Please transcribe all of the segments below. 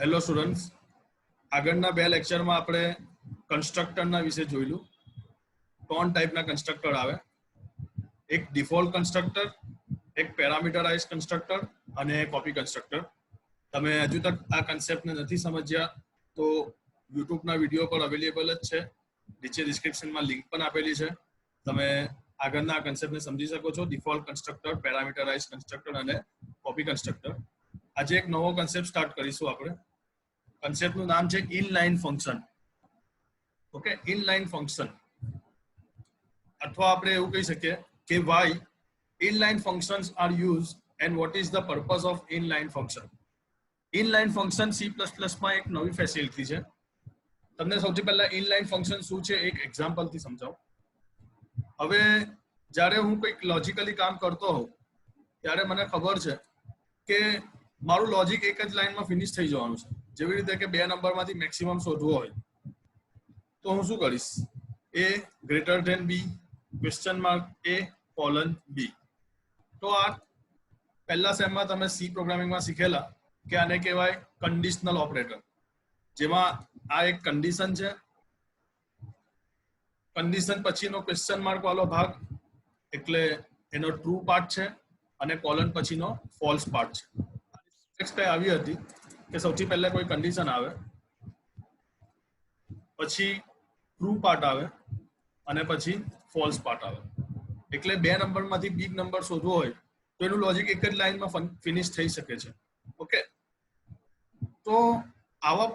Hello students, આગળના બે લેક્ચરમાં આપણે કન્સ્ટ્રક્ટરના વિશે જોઈલું. ત્રણ ટાઈપના કન્સ્ટ્રક્ટર આવે, એક ડિફોલ્ટ કન્સ્ટ્રક્ટર, એક પેરામીટરાઇઝ કન્સ્ટ્રક્ટર અને કોપી કન્સ્ટ્રક્ટર. તમે હજુ તક આ કન્સેપ્ટને નથી સમજ્યા તો યુટ્યુબના વિડીયો પર અવેલેબલ જ છે, નીચે ડિસ્ક્રિપ્શનમાં લિંક પણ આપેલી છે. તમે આગળના આ કન્સેપ્ટને સમજી શકો છો, ડિફોલ્ટ કન્સ્ટ્રક્ટર, પેરામીટરાઇઝ કન્સ્ટ્રક્ટર અને કોપી કન્સ્ટ્રક્ટર. આજે એક નવો કન્સેપ્ટ સ્ટાર્ટ કરીશું આપણે. કન્સેપ્ટનું નામ છે inline function. Okay, inline function, અથવા આપણે એવું કહી શકીએ કે why inline functions are use and what is the purpose of inline function. Inline function C++ માં એક નવી ફેસિલિટી છે. તમને સૌથી પહેલા ઇનલાઇન ફંક્શન શું છે એક એક્ઝામ્પલથી સમજાવું. હવે જ્યારે હું કંઈક લોજિકલી કામ કરતો હોઉં ત્યારે મને ખબર છે કે મારું લોજિક એક જ લાઈનમાં ફિનિશ થઈ જવાનું છે. જેવી રીતે કે 2 નંબરમાંથી મેક્સિમમ શોધવો હોય તો હું શું કરીશ? A greater than B, question mark A colon B. તો આ પહેલા સેમમાં તમે C પ્રોગ્રામિંગમાં શીખેલા કે આને કહેવાય કન્ડિશનલ ઓપરેટર, જેમાં આ એક કન્ડિશન છે, કન્ડિશન પછીનો ક્વેશ્ચન માર્ક વાળો ભાગ એટલે એનો ટ્રુ પાર્ટ છે અને કોલન પછીનો ફોલ્સ પાર્ટ છે. નેક્સ્ટ આવી હતી કે સૌથી પહેલા કોઈ કન્ડિશન આવે, પછી ટ્રુ પાર્ટ આવે અને પછી ફોલ્સ પાર્ટ આવે. એટલે 2 નંબરમાંથી બિગ નંબર શોધવો હોય તો એનું લોજિક એક જ લાઈનમાં ફિનિશ થઈ શકે છે. ઓકે, તો આવા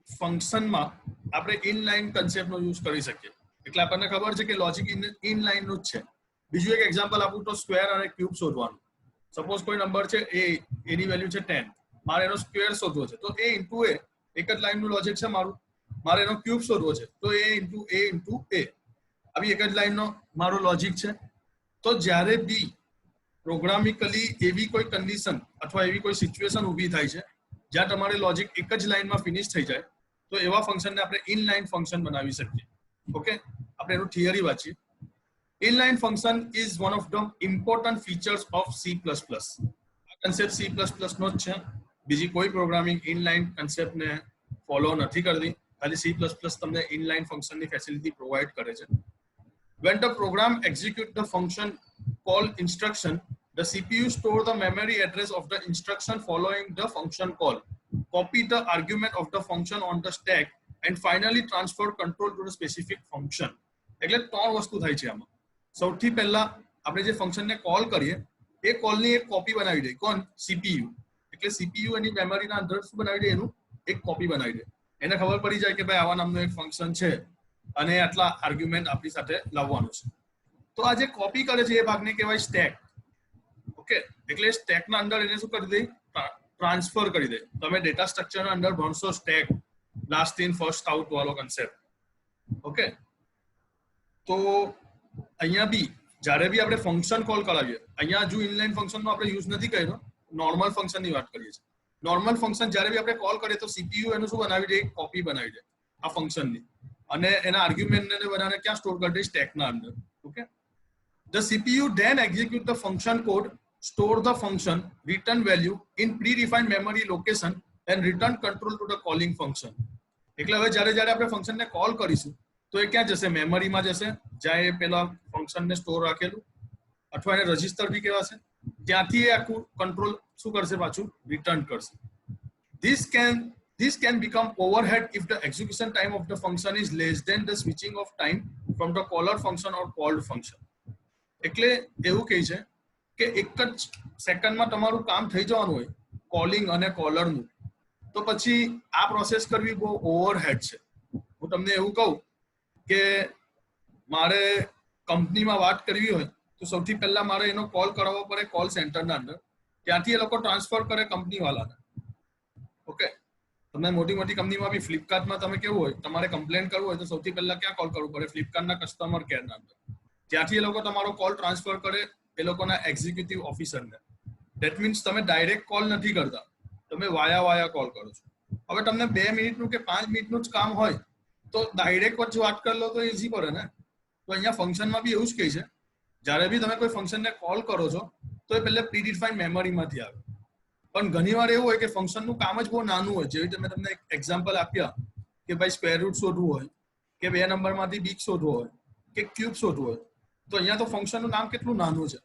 ફંક્શનમાં આપણે ઇનલાઇન કન્સેપ્ટનો યુઝ કરી શકીએ. એટલે આપણને ખબર છે કે લોજિક ઇનલાઇનનું જ છે. બીજું એક એક્ઝામ્પલ આપું તો સ્ક્વેર અને ક્યુબ શોધવાનું. સપોઝ કોઈ નંબર છે A, એની વેલ્યુ છે 10, મારે એનો સ્ક્વેર શોધવો છે તો A ઇન્ટુ A એક જ લાઈનનું લોજિક છે મારું. મારે એનો ક્યુબ શોધવો છે તો A ઇન્ટુ A આવી એક જ લાઈનનો મારું લોજિક છે. તો જ્યારે બી પ્રોગ્રામિકલી એવી કોઈ કન્ડિશન અથવા એવી કોઈ સિચ્યુએશન ઊભી થાય છે જ્યાં તમારે લોજિક એક જ લાઈનમાં ફિનિશ થઈ જાય તો એવા ફંક્શનને આપણે ઇનલાઇન ફંક્શન બનાવી શકીએ. ઓકે, આપણે એનું થિયરી વાંચીએ. Inline function is one of the important features of C++. આ કન્સેપ્ટ C++ નો જ છે. બીજી કોઈ પ્રોગ્રામિંગ ઇનલાઇન કન્સેપ્ટને ફોલો નથી કરતી. ખાલી C++ તમને ઇનલાઇન ફંક્શનની ફેસિલિટી પ્રોવાઈડ કરે છે. When the program executes the function call instruction, the CPU store the memory address of the instruction following the function call, copy the argument of the function on the stack, and finally transfer control to the specific function. એટલે 3 વસ્તુ થાય છે આમાં. સૌથી પહેલા આપણે જે ફંક્શનને કોલ કરીએ એ કોલની એક કોપી બનાવી દે. કોણ? CPU. એટલે CPU એની મેમરીના અંદર શું બનાવી દે? એનું એક કોપી બનાવી દે. એને ખબર પડી જાય કે ભાઈ આવા નામનું એક ફંક્શન છે અને આટલા આર્ગ્યુમેન્ટ આપણી સાથે લાવવાનું છે. તો આ જે કોપી કરે છે એ ભાગને કહેવાય સ્ટેક. ઓકે, એટલે સ્ટેકના અંદર એને શું કરી દે? ટ્રાન્સફર કરી દે. તમે ડેટા સ્ટ્રક્ચરના અંદર ભણશો stack, last in first out વાળો કન્સેપ્ટ. ઓકે, તો અહીંયા બી જ્યારે બી આપણે ફંક્શન કોલ કરાવીએ, અહીંયા હજુ ઇનલાઇન ફંક્શનનો આપણે યુઝ નથી કર્યો, નોર્મલ ફંક્શનની વાત કરીએ છીએ. નોર્મલ ફંક્શન જ્યારે બી આપણે કોલ કરીએ તો CPU એનું શું બનાવી દે? એક કોપી બનાવી દે આ ફંક્શનની, અને એના આર્ગ્યુમેન્ટને બધાને ક્યાં સ્ટોર કરી દે? સ્ટેકના અંદર. Okay, the CPU then execute the function code, store the function return value in predefined memory location and return control to the calling function. એટલે હવે જ્યારે આપણે ફંક્શનને કોલ કરીશું તો એ ક્યાં જશે? મેમરીમાં જશે, જ્યાં એ પેલા ફંક્શનને સ્ટોર રાખેલું, અથવા એને રજિસ્ટર બી કહેવાશે. ત્યાંથી એ આખું કંટ્રોલ શું કરશે? પાછું રિટર્ન કરશે. This can become overhead if the execution time of the function is less than the switching of time from the caller function or called function. એટલે એવું કહે છે કે એક જ સેકન્ડમાં તમારું કામ થઈ જવાનું હોય કોલિંગ અને કોલરનું, તો પછી આ પ્રોસેસ કરવી બહુ ઓવરહેડ છે. હું તમને એવું કહું કે મારે કંપનીમાં વાત કરવી હોય તો સૌથી પહેલા મારે એનો કોલ કરાવવો પડે કોલ સેન્ટરના અંદર, ત્યાંથી એ લોકો ટ્રાન્સફર કરે કંપનીવાળાને. ઓકે, તમને મોટી કંપનીમાં બી, ફ્લિપકાર્ટમાં તમે કેવું હોય, તમારે કમ્પ્લેન કરવું હોય તો સૌથી પહેલા ક્યાં કોલ કરવું પડે? ફ્લિપકાર્ટના કસ્ટમર કેરના અંદર. ત્યાંથી એ લોકો તમારો કોલ ટ્રાન્સફર કરે એ લોકોના એક્ઝિક્યુટિવ ઓફિસરને. ધેટ મીન્સ તમે ડાયરેક્ટ કોલ નથી કરતા, તમે વાયા કોલ કરો છો. હવે તમને 2 મિનિટનું કે 5 મિનિટનું જ કામ હોય તો ડાયરેક્ટ વચ્ચે વાત કરી લો તો ઇઝી પડે ને. તો અહીંયા ફંક્શનમાં બી એવું જ કહે છે, જ્યારે બી તમે કોઈ ફંક્શનને કોલ કરો છો તો એ પહેલા પ્રીડિફાઈન્ડ મેમરીમાંથી આવે. પણ ઘણીવાર એવું હોય કે ફંક્શનનું કામ જ બહુ નાનું હોય, જેવી રીતે મેં તમને એક એક્ઝામ્પલ આપ્યા કે ભાઈ સ્ક્વેર રૂટ શોધવું હોય કે 2 નંબરમાંથી બીગ શોધવું હોય કે ક્યુબ શોધવું હોય, તો અહીંયા તો ફંક્શનનું નામ કેટલું નાનું છે,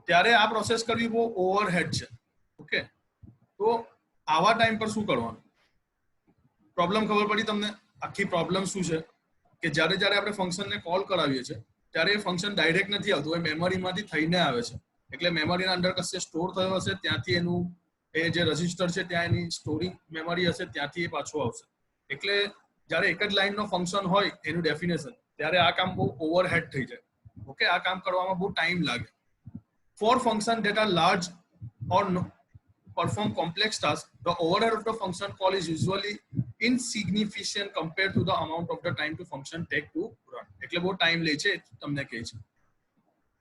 ત્યારે આ પ્રોસેસ કરવી બહુ ઓવરહેડ છે. ઓકે, તો આવા ટાઈમ પર શું કરવાનું? પ્રોબ્લેમ ખબર પડી તમને? આખી પ્રોબ્લેમ શું છે કે જ્યારે આપણે ફંક્શનને કોલ કરાવીએ છીએ ત્યારે એ ફંક્શન ડાયરેક્ટ નથી આવતું, એ મેમરીમાંથી થઈને આવે છે. એટલે મેમરીના અંદર કશે સ્ટોર થયો હશે, ત્યાંથી એનું એ જે રજિસ્ટર છે ત્યાં એની સ્ટોરિંગ મેમરી હશે, ત્યાંથી એ પાછું આવશે. એટલે જ્યારે એક જ લાઈનનો ફંક્શન હોય એનું ડેફિનેશન, ત્યારે આ કામ બહુ ઓવરહેડ થઈ જાય. ઓકે, આ કામ કરવામાં બહુ ટાઈમ લાગે. For function that are large or perform complex tasks, the overhead of the function call is usually insignificant compared to the amount of the time the function take to run. એટલે બહુ time લે છે તમને કહે છે.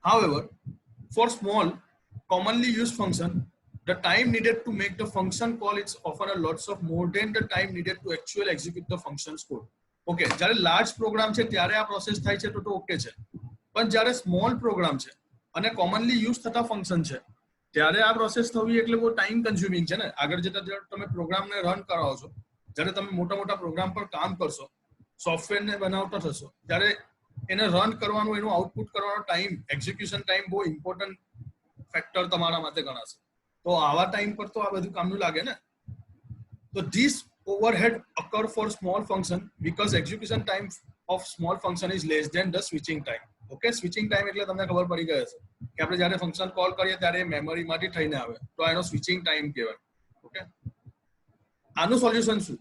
However, for small commonly used function, the time needed to make the function call is often a lots of more than the time needed to actually execute the function's code. Okay, જ્યારે large programme છે ત્યારે આ process થાય છે તો okay છે, પણ જ્યારે સ્મોલ પ્રોગ્રામ છે અને કોમનલી યુઝ થતા ફંક્શન છે ત્યારે આ પ્રોસેસ થવી એટલે બહુ ટાઈમ કન્ઝ્યુમિંગ છે ને. આગળ જતા જ્યારે તમે પ્રોગ્રામને રન કરાવો છો, જ્યારે તમે મોટા પ્રોગ્રામ પર કામ કરશો, સોફ્ટવેરને બનાવતા થશો, ત્યારે એને રન કરવાનું, એનું આઉટપુટ કરવાનો ટાઈમ, એક્ઝિક્યુશન ટાઈમ બહુ ઇમ્પોર્ટન્ટ ફેક્ટર તમારા માટે ગણાશે. તો આવા ટાઈમ પર તો આ બધું કામનું લાગે ને. તો this overhead occur for small function because execution time of small function is less than the switching time. Okay, switching time એટલે તમને ખબર પડી ગઈ હશે કે આપણે જ્યારે ફંક્શન કોલ કરીએ ત્યારે મેમરીમાંથી થઈને આવે, તો એનો સ્વિચિંગ ટાઈમ કહેવાય. ઓકે, આનું સોલ્યુશન શું?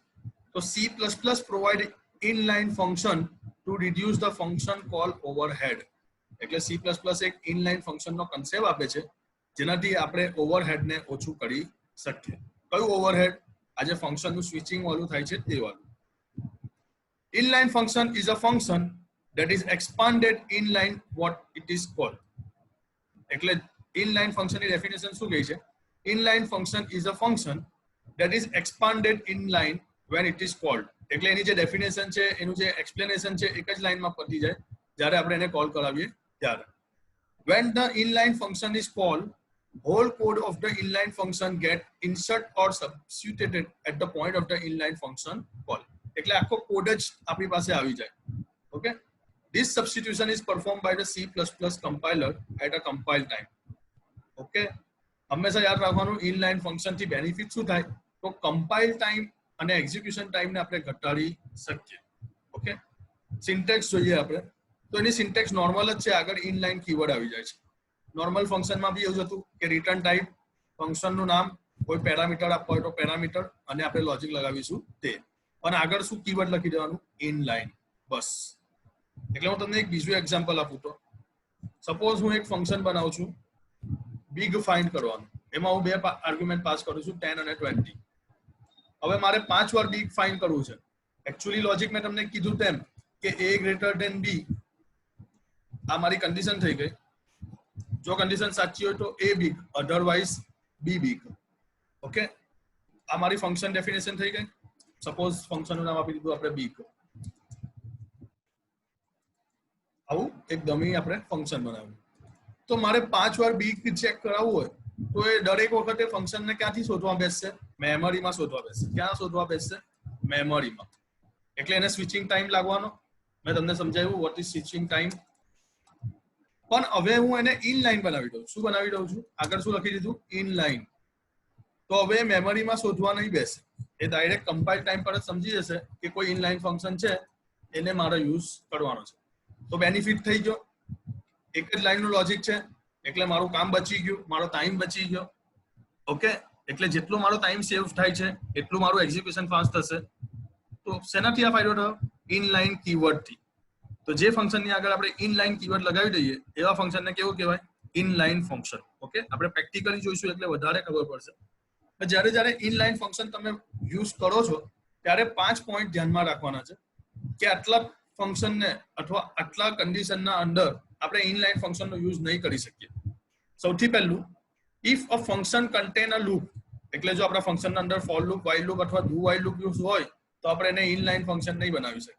તો C++ provide inline function to reduce the function call overhead. એટલે C++ એક ઇનલાઇન ફંક્શનનો કન્સેપ્ટ આપે છે જેનાથી આપણે ઓવરહેડને ઓછું કરી શકીએ. કયું ઓવરહેડ? આજે ફંક્શનનું સ્વિચિંગ વાળું થાય છે તે વાળું. Inline function is a function that is expanded inline what it is called. એટલે inline function ની definition શું કહે છે? Inline function is a function that is expanded inline when it is called. એટલે એની જે definition છે, એનું જે explanation છે, એક જ લાઈનમાં પતી જાય જ્યારે આપણે એને કોલ કરાવીએ ત્યારે. When the inline function is called, whole code of the inline function get insert or substituted at the point of the inline function call. એટલે આખો કોડ જ આપણી પાસે આવી જાય. Okay, this substitution is performed by the C++ compiler at a compile time. Okay, હંમેશા યાદ રાખવાનું ઇનલાઇન ફંક્શન થી બેનિફિટ શું થાય? તો કમ્પાઇલ ટાઈમ અને એક્ઝિક્યુશન ટાઈમને આપણે ઘટાડી શકીએ. ઓકે, સિન્ટેક્સ જોઈએ આપણે તો એની સિન્ટેક્સ નોર્મલ જ છે, આગળ ઇનલાઇન કીવર્ડ આવી જાય છે. નોર્મલ ફંક્શનમાં બી એવું જ હતું કે રિટર્ન ટાઈપ, ફંક્શનનું નામ, કોઈ પેરામીટર આપવા હોય તો પેરામીટર અને આપણે લોજિક લગાવીશું તે, અને આગળ શું કીવર્ડ લખી દેવાનું? ઇનલાઇન, બસ. એટલે હું તમને એક બીજું એક્ઝામ્પલ આપું તો સપોઝ હું એક ફંક્શન બનાવું છું, બિગ ફાઇન્ડ કરવાનું. એમાં હું 2 આર્ગ્યુમેન્ટ પાસ કરું છું, 10 અને 20. હવે મારે 5 વાર બિગ ફાઇન્ડ કરવું છે. એકચ્યુઅલી લોજિક મેં તમને કીધું તેમ કે A ગ્રેટર ધેન B, આ મારી કન્ડિશન થઈ ગઈ. જો કન્ડિશન સાચી હોય તો A big, otherwise B big. Okay, આ મારી ફંક્શન ડેફિનેશન થઈ ગઈ. સપોઝ ફંક્શનનું નામ આપી દીધું આપણે બિગ. આવું એક ડમી આપણે ફંક્શન બનાવ્યું. તો મારે 5 વાર બિગ ચેક કરાવવું હોય તો એ દરેક વખતે ફંક્શનને ક્યાંથી શોધવા બેસશે? મેમરીમાં શોધવા બેસશે. ક્યાં શોધવા બેસશે? મેમરીમાં. એટલે એને સ્વિચિંગ ટાઈમ લાગવાનો. મેં તમને સમજાવ્યું વોટ ઇઝ સ્વિચિંગ ટાઈમ. પણ હવે હું એને ઇનલાઇન બનાવી દઉં. શું બનાવી દઉં છું? આગળ શું લખી દીધું? ઇનલાઇન. તો હવે મેમરીમાં શોધવા નહીં બેસે, એ ડાયરેક્ટ કમ્પાઇલ ટાઈમ પર જ સમજી જશે કે કોઈ ઇનલાઇન ફંક્શન છે, એને મારે યુઝ કરવાનો છે. તો બેનિફિટ થઈ ગયો. એક જ લાઈનનું લોજિક છે એટલે મારું કામ બચી ગયું, મારો ટાઈમ બચી ગયો. ઓકે, એટલે જેટલો મારો ટાઈમ સેવ થાય છે એટલું મારું એક્ઝિક્યુશન ફાસ્ટ થશે. તો શેનાથી આ ફાયદો થયો? ઇનલાઇન કીવર્ડથી. તો જે ફંક્શનની આગળ આપણે ઇનલાઇન કીવર્ડ લગાવી દઈએ એવા ફંક્શનને કેવું કહેવાય? Inline function. ઓકે, આપણે પ્રેક્ટિકલી જોઈશું એટલે વધારે ખબર પડશે. જ્યારે ઇનલાઇન ફંક્શન તમે યુઝ કરો છો ત્યારે 5 પોઈન્ટ ધ્યાનમાં રાખવાના છે કે આટલા ફંક્શનને અથવા આટલા કન્ડિશનના અંદર આપણે ઇનલાઇન ફંક્શનનો યુઝ નહીં કરી શકીએ. સૌથી પહેલું, if a function contain a loop, એટલે જો આપણા ફંક્શનના અંદર ફોર લૂપ, વાઇલ લૂપ અથવા ડુ વાઇલ લૂપ યુઝ હોય તો આપણે એને ઇનલાઇન ફંક્શન નહીં બનાવી શકીએ.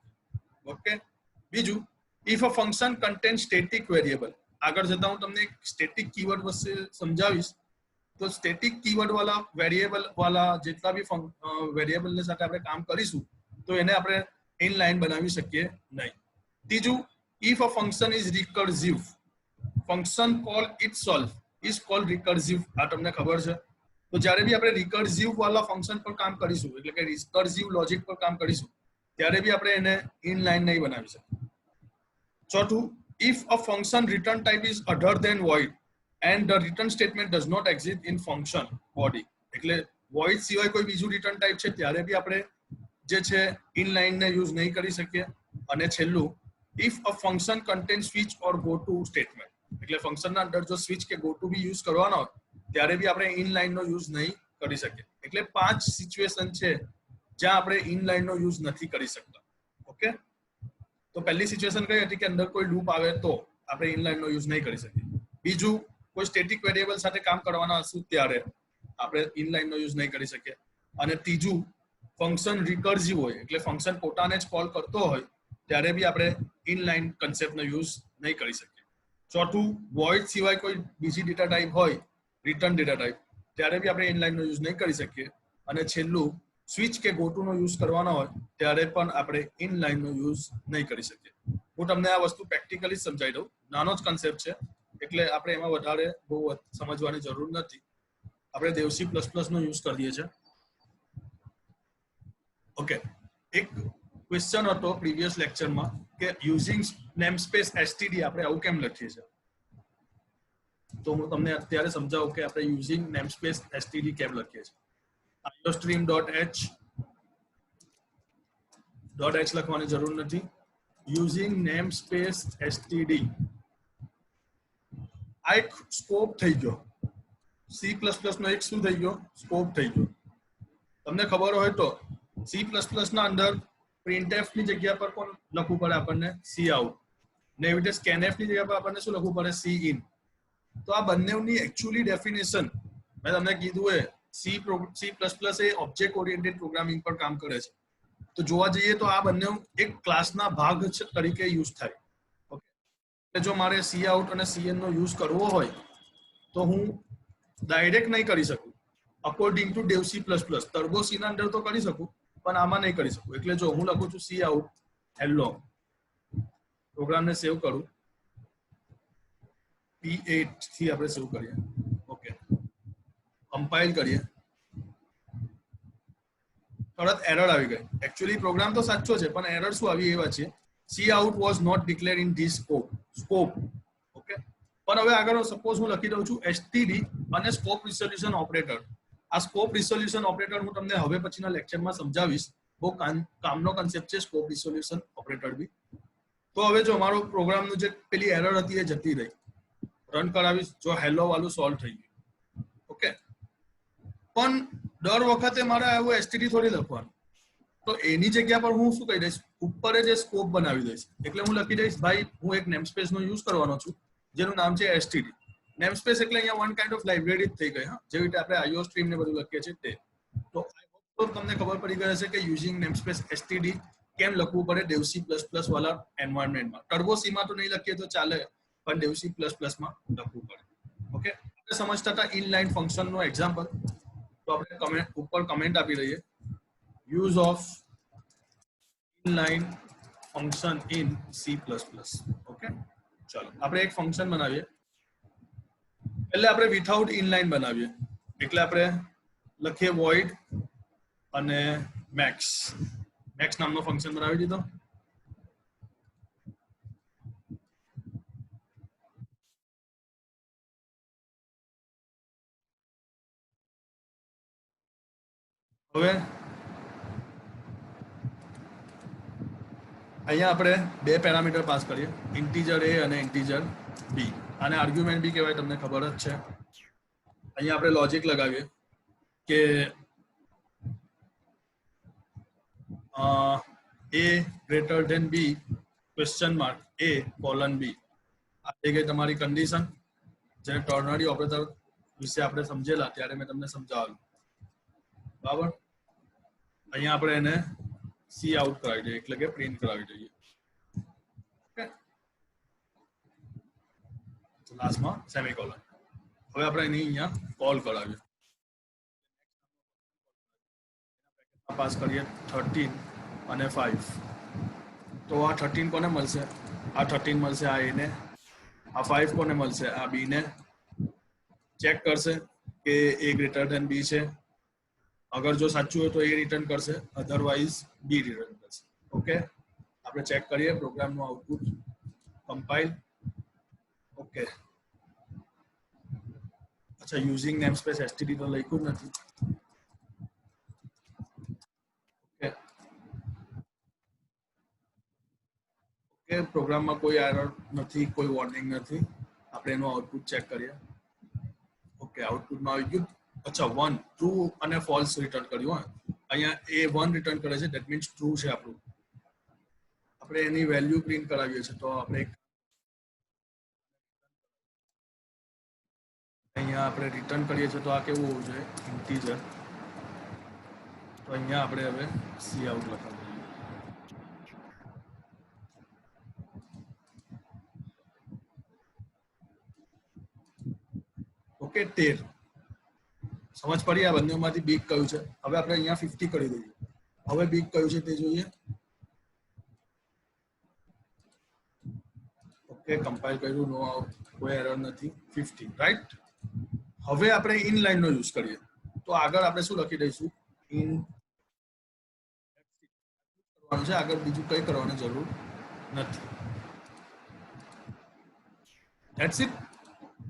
ઓકે, બીજું, if a function contain static variable. આગળ જતા હું તમને એક સ્ટેટિક કીવર્ડ વિશે સમજાવીશ તો સ્ટેટિક કીવર્ડ વાળા વેરિયેબલ વાળા જેટલા બી વેરિયેબલ ને સાથે આપણે કામ કરીશું તો એને આપણે ઇનલાઇન બનાવી શકીએ નહીં. ત્રીજું, if a function is recursive, function call itself is called recursive. આ તમને ખબર છે? તો જ્યારે બી આપણે રિકર્સિવ વાળા ફંક્શન પર કામ કરીશું એટલે કે રિકર્સિવ લોજિક પર કામ કરીશું ત્યારે બી આપણે એને ઇનલાઇન નહીં બનાવી શકીએ. ચોથું, if a function return type is other than void and the return statement does not exist in function body, એટલે void સિવાય કોઈ બીજું રિટર્ન ટાઈપ છે ત્યારે બી આપણે જે છે ઇનલાઇન ને યુઝ નહીં કરી શકીએ. અને છેલ્લું, if a function contains switch or go to statement, એટલે ફંક્શનના અંદર જો સ્વિચ કે ગો ટુ બી યુઝ કરવાનો હોય ત્યારે બી આપણે ઇનલાઇન નો યુઝ નહીં કરી શકીએ. એટલે 5 સિચ્યુએશન છે જ્યાં આપણે ઇનલાઇન નો યુઝ નથી કરી શકતા. ઓકે, તો પહેલી સિચ્યુએશન કઈ હતી કે અંદર કોઈ લૂપ આવે તો આપણે ઇનલાઇન નો યુઝ નહીં કરી શકીએ. બીજું, કોઈ સ્ટેટિક વેરિયેબલ સાથે કામ કરવાના હશું ત્યારે આપણે ઇનલાઇન નો યુઝ નહીં કરી શકીએ. અને ત્રીજું, ફંક્શન રિકર્સિવ હોય એટલે ફંક્શન પોતાને જ કોલ કરતો હોય ત્યારે બી આપણે ઇનલાઇન કન્સેપ્ટનો યુઝ નહીં કરી શકીએ. ચોથું, વોઇડ સિવાય કોઈ બીજી ડેટા ટાઈપ હોય રિટર્ન ડેટા ટાઈપ ત્યારે બી આપણે ઇનલાઇનનો યુઝ નહીં કરી શકીએ. અને છેલ્લું, સ્વિચ કે ગોટુનો યુઝ કરવાનો હોય ત્યારે પણ આપણે ઇનલાઇનનો યુઝ નહીં કરી શકીએ. હું તમને આ વસ્તુ પ્રેક્ટિકલી સમજાવી દઉં. નાનો જ કન્સેપ્ટ છે એટલે આપણે એમાં વધારે બહુ સમજવાની જરૂર નથી. આપણે દેવસી પ્લસ પ્લસ નો યુઝ કરીએ છીએ. ઓકે, એક ક્વેશ્ચન હતો પ્રીવિયસ લેક્ચરમાં કે યુઝિંગ નેમસ્પેસ એસટીડી આપણે આવું કેમ લખીએ છીએ. તો હું તમને અત્યારે સમજાવું કે આપણે યુઝિંગ નેમસ્પેસ એસટીડી કેમ લખીએ છીએ. iostream.h લખવાની જરૂર નથી. યુઝિંગ નેમસ્પેસ એસટીડી આ એક સ્કોપ થઈ ગયો. સી પ્લસ પ્લસ નો એક શું થઈ ગયો? સ્કોપ થઈ ગયો. તમને ખબર હોય તો સી પ્લસ પ્લસ ના અંદર પ્રિન્ટએફ ની જગ્યા પર કોણ લખવું પડે આપણને? C out. ને એવી રીતે સ્કેનએફ ની જગ્યા પર આપણને શું લખવું પડે? C in. તો આ બંનેની એકચ્યુઅલી ડેફિનેશન મેં તમને કીધું A C plus plus A object oriented programming પર કામ કરે છે. તો જોવા જઈએ તો આ બંને એક ક્લાસના ભાગ તરીકે યુઝ થાય. ઓકે, જો મારે સી આઉટ અને સી ઇન નો યુઝ કરવો હોય તો હું ડાયરેક્ટ નહીં કરી શકું. According to Devsi plus plus turbo C ના અંદર તો કરી શકું પણ આમાં નહીં કરી શકું. એટલે જો હું લખું છું સી આઉટ હેલો, પ્રોગ્રામને સેવ કરું, P8 થી આપણે સેવ કરીએ. ઓકે, કમ્પાઇલ કરીએ, તરત એરર આવી ગઈ. એકચ્યુઅલી પ્રોગ્રામ તો સાચો છે પણ એરર શું આવી એવા છે, cout was not declare in this scope. Okay, પણ હવે આગળ સપોઝ હું લખી દઉં છું એસટીડી અને સ્કોપ રિઝોલ્યુશન ઓપરેટર. આ સ્કોપ રિઝોલ્યુશન ઓપરેટર હું તમને હવે પછીના લેક્ચરમાં સમજાવીશ. બહુ કામનો કન્સેપ્ટ છે સ્કોપ રિઝોલ્યુશન ઓપરેટર બી. તો હવે જો અમારો પ્રોગ્રામનું જે પેલી એરર હતી એ જતી રહી, રન કરાવીશ, જો હેલો વાળું સોલ્વ થઈ ગયું. ઓકે, પણ દર વખતે મારે આવું એસટીડી થોડી લખવાનું. તો એની જગ્યા પર હું શું કહી દઈશ, ઉપર જ સ્કોપ બનાવી દઈશ. એટલે હું લખી દઈશ ભાઈ હું એક નેમસ્પેસ નો યુઝ કરવાનો છું જેનું નામ છે એસટીડી. નેમસ્પેસ એટલે અહીંયા વન કાઇન્ડ ઓફ લાઇબ્રેરી જ થઈ ગઈ. હા, જેવી રીતે આપણે iostream ને બધું લખીએ છીએ તે. તો તમને ખબર પડી ગઈ હશે કે યુઝિંગ નેમસ્પેસ એસટીડી કેમ લખવું પડે દેવસી પ્લસ પ્લસ વાળા એન્વાયરમેન્ટમાં. ટર્બો સી માં તો નહીં લખીએ તો ચાલે પણ દેવસી પ્લસ પ્લસ માં લખવું પડે. ઓકે, આપણે સમજતા હતા ઇનલાઇન ફંક્શન નો એક્ઝામ્પલ. તો આપણે ઉપર કમેન્ટ આપી દઈએ, use of inline function in C plus plus. Okay, ચાલો આપણે એક ફંક્શન બનાવીએ. એટલે આપણે વિથઆઉટ ઇનલાઇન બનાવીએ. એટલે આપણે લખીએ void અને મેક્સ નામનો ફંક્શન બનાવી દીધો. હવે અહીંયા આપણે બે પેરામીટર પાસ કરીએ, ઇન્ટીજર a અને ઇન્ટીજર b. આને આર્ગ્યુમેન્ટ બી કહેવાય, તમને ખબર જ છે. અહીંયા આપણે લોજિક લગાવીએ કે a greater than b question mark a colon b. આ થઈ ગઈ તમારી કન્ડિશન, જેને ટર્નરી ઓપરેટર વિશે આપણે સમજેલા ત્યારે મેં તમને સમજાવેલું. બરાબર, અહીંયા આપણે એને સી આઉટ કરાવી દઈએ એટલે કે પ્રિન્ટ કરાવી દઈએ. ઓકે, લાસ્ટમાં સેમિકોલન. હવે આપણે એની અહીંયા કોલ કરાવીએ, પાસ કરીએ 13 અને 5, તો આ 13 કોને મળશે? આ 13 મળશે આ એને, આ 5 કોને મળશે? આ બી ને. ચેક કરશે કે એ ગ્રેટર ધેન બી છે, અગર જો સાચું હોય તો એ રિટર્ન કરશે, અધરવાઇઝ બી રિટર્ન કરશે. ઓકે, આપણે ચેક કરીએ પ્રોગ્રામનું આઉટપુટ, કમ્પાઇલ. ઓકે, અચ્છા, યુઝિંગ નેમસ્પેસ std તો લખ્યું જ નથી. ઓકે, ઓકે, પ્રોગ્રામમાં કોઈ એરર નથી, કોઈ વોર્નિંગ નથી. આપણે એનું આઉટપુટ ચેક કરીએ. ઓકે, આઉટપુટમાં આવી ગયું. અચ્છા, 1 ટ્રુ અને ફોલ્સ રિટર્ન કર્યું. અહીંયા એ 1 રિટર્ન કરે છે, ધેટ મીન્સ ટ્રુ છે આપણું. આપણે એની વેલ્યુ પ્રિન્ટ કરાવીએ છીએ, તો આપણે અહીંયા આપણે રિટર્ન કરીએ છીએ, તો આ કેવું હોવું જોઈએ? ઇન્ટીજર. તો અહીંયા આપણે હવે સી આઉટ લખાવીએ. ઓકે, 13. સમજ પડી? આ બંનેમાંથી બિગ કયું છે? હવે આપણે અહીંયા 50 કરી દઈએ. હવે બિગ કયું છે તે જોઈએ. ઓકે, કમ્પાઇલ કર્યું, નો કોઈ એરર નથી, 50, રાઈટ. હવે આપણે ઇનલાઇન નો યુઝ કરીએ, તો આગળ આપણે શું લખી દઈશું? ઇન કરવાનું છે, આગળ બીજું કંઈ કરવાની જરૂર નથી. That's it.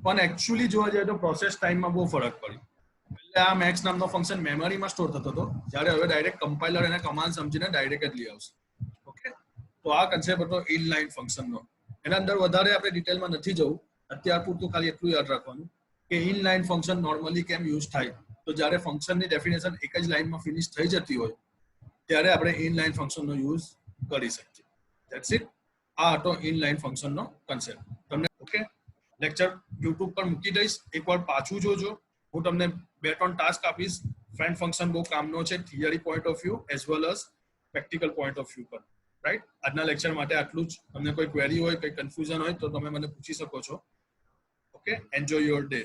પણ એકચ્યુઅલી જોવા જઈએ તો પ્રોસેસ ટાઈમમાં બહુ ફરક પડી. એટલે આ મેક્સ નામનો ફંક્શન મેમરીમાં સ્ટોર થતો હતો, જ્યારે હવે ડાયરેક્ટ કમ્પાઇલર એને કમાન્ડ સમજીને ડાયરેક્ટ જ લઈ આવશે. ઓકે, તો આ કન્સેપ્ટ હતો ઇનલાઇન ફંક્શનનો. એના અંદર વધારે આપણે ડિટેલમાં નથી જવું, અત્યાર પૂરતું ખાલી એટલું યાદ રાખવાનું કે ઇનલાઇન ફંક્શન નોર્મલી કેમ યુઝ થાય. તો જ્યારે ફંક્શનની ડેફિનેશન એક જ લાઇનમાં ફિનિશ થઈ જતી હોય ત્યારે આપણે ઇનલાઇન ફંક્શનનો યુઝ કરી શકીએ. That's it. આ હતો ઇનલાઇન ફંક્શનનો કન્સેપ્ટ. તમને ઓકે, લેક્ચર યુટ્યુબ પર મૂકી દઈશ, એકવાર પાછું જોજો. હું તમને 2-3 ટાસ્ક આપીશ. ફ્રેન્ડ ફંક્શન બહુ કામનો છે, theory point of view as well as practical point of view પર. રાઈટ, આજના લેક્ચર માટે આટલું જ. તમને કોઈ ક્વેરી હોય, કોઈ કન્ફ્યુઝન હોય તો તમે મને પૂછી શકો છો. Okay, enjoy your day.